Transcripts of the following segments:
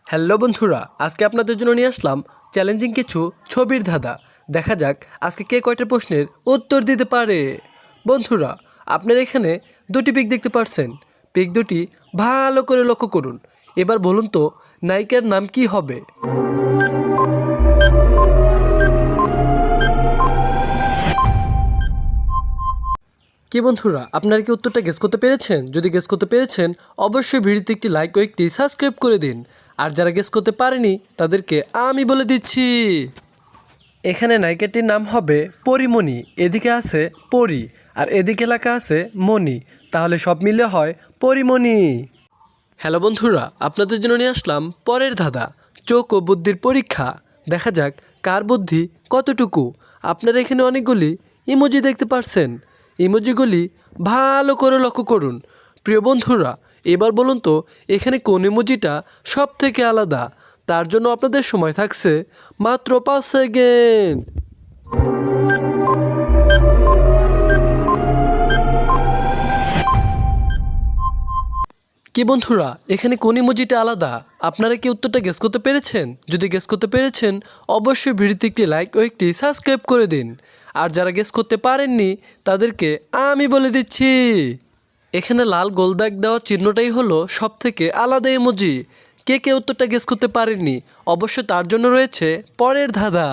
Hello বন্ধুরা, আজকে আপনাদের জন্য নিয়ে আসলাম চ্যালেঞ্জিং কিছু ছবির ধাঁধা। দেখা যাক আজকে কে কয়টা প্রশ্নের উত্তর দিতে পারে। বন্ধুরা, আপনারা এখানে দুটি পিক দেখতে পাচ্ছেন। পিক দুটি ভালো করে লক্ষ্য করুন। এবার বলুন তো নায়িকার নাম কি হবে? কি বন্ধুরা, আপনারা কি উত্তরটা গেস করতে পেরেছেন? যদি গেস করতে পেরেছেন অবশ্যই ভিডিওতে একটি লাইক ও একটি সাবস্ক্রাইব করে দিন। আর যারা গেস করতে পারেনি তাদেরকে আমি বলে দিচ্ছি, এখানে নায়িকাটির নাম হবে পরিমণি। এদিকে আছে পরি আর এদিকে লেখা আছে মণি, তাহলে সব মিলে হয় পরিমণি। হ্যালো বন্ধুরা, আপনাদের জন্য নিয়ে আসলাম পরের ধাঁধা, চোখ ও বুদ্ধির পরীক্ষা। দেখা যাক কার বুদ্ধি কতটুকু। আপনারা এখানে অনেকগুলি ইমোজি দেখতে পাচ্ছেন। ইমোজিগুলি ভালো করে লক্ষ্য করুন। প্রিয় বন্ধুরা, এবার বলুন তো এখানে কোন ইমোজিটা সব থেকে আলাদা? তার জন্য আপনাদের সময় থাকছে মাত্র 5 সেকেন্ড। কি বন্ধুরা, এখানে কোন ইমোজিটা আলাদা? আপনারা কি উত্তরটা গেস করতে পেরেছেন? যদি গেস করতে পেরেছেন অবশ্যই ভিডিওতে একটি লাইক ও একটি সাবস্ক্রাইব করে দিন। আর যারা গেস করতে পারেননি তাদেরকে আমি বলে দিচ্ছি, এখানে লাল গোল দাগ দেওয়া চিহ্নটাই হলো সব থেকে আলাদা ইমোজি। কে কে উত্তরটা গেস করতে পারেননি অবশ্যই তার জন্য রয়েছে পরের ধাঁধা।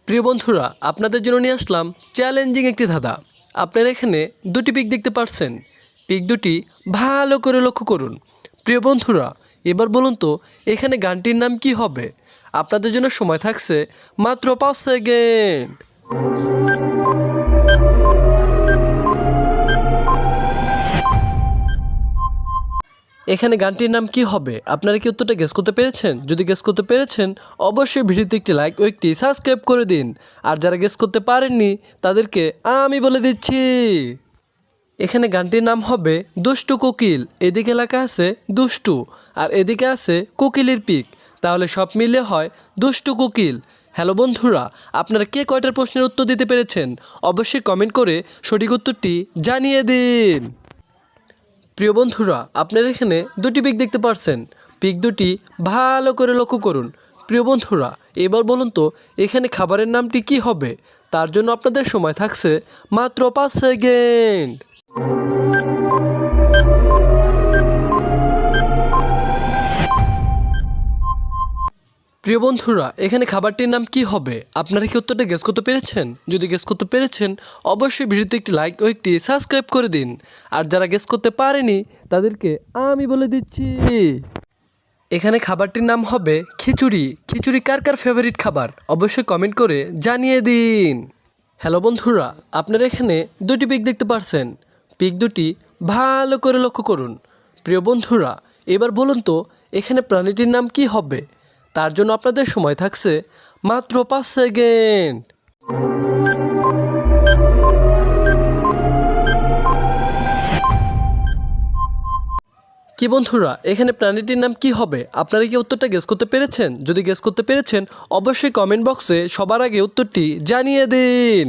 প্রিয় বন্ধুরা, আপনাদের জন্য নিয়ে আসলাম চ্যালেঞ্জিং একটি ধাঁধা। আপনারা এখানে দুটি পিক দেখতে পাচ্ছেন। পিক দুটি ভালো করে লক্ষ্য করুন। প্রিয় বন্ধুরা, এবার বলুন তো এখানে গানটির নাম কি হবে? আপনাদের জন্য সময় থাকছে মাত্র 5 সেকেন্ড। এখানে গানটির নাম কি হবে? আপনারা কি উত্তরটা গেস করতে পেরেছেন? যদি গেস করতে পেরেছেন অবশ্যই ভিডিওতে একটি লাইক ও একটি সাবস্ক্রাইব করে দিন। আর যারা গেস করতে পারেননি তাদেরকে আমি বলে দিচ্ছি, এখানে গানটির নাম হবে দুষ্টু কোকিল। এদিকে লেখা আছে দুষ্টু আর এদিকে আছে কোকিলের পিক, তাহলে সব মিলে হয় দুষ্টু কোকিল। হ্যালো বন্ধুরা, আপনারা কে কয়টার প্রশ্নের উত্তর দিতে পেরেছেন অবশ্যই কমেন্ট করে সঠিক উত্তরটি জানিয়ে দিন। প্রিয় বন্ধুরা, আপনারা এখানে দুটি পিক দেখতে পাচ্ছেন। পিক দুটি ভালো করে লক্ষ্য করুন। প্রিয় বন্ধুরা, এবার বলুন তো এখানে খাবারের নামটি কি হবে? তার জন্য আপনাদের সময় থাকছে মাত্র 5 সেকেন্ড। প্রিয় বন্ধুরা, এখানে খাবারটির নাম কি হবে? আপনারা কি উত্তরটা গেস করতে পেরেছেন? যদি গেস করতে পেরেছেন অবশ্যই ভিডিওতে একটি লাইক ও একটি সাবস্ক্রাইব করে দিন। আর যারা গেস করতে পারেনি তাদেরকে আমি বলে দিচ্ছি, এখানে খাবারটির নাম হবে খিচুড়ি। খিচুড়ি কার কার ফেভারিট খাবার অবশ্যই কমেন্ট করে জানিয়ে দিন। হ্যালো বন্ধুরা, আপনারা এখানে দুটি পিক দেখতে পাচ্ছেন। পিক দুটি ভালো করে লক্ষ্য করুন। প্রিয় বন্ধুরা, এবার বলুন তো এখানে প্রাণীটির নাম কি হবে? তার জন্য আপনাদের সময় থাকছে মাত্র 5 সেকেন্ড। কি বন্ধুরা, এখানে প্রাণীটির নাম কি হবে? আপনারা কি উত্তরটা গেস করতে পেরেছেন? যদি গেস করতে পেরেছেন অবশ্যই কমেন্ট বক্সে সবার আগে উত্তরটি জানিয়ে দিন।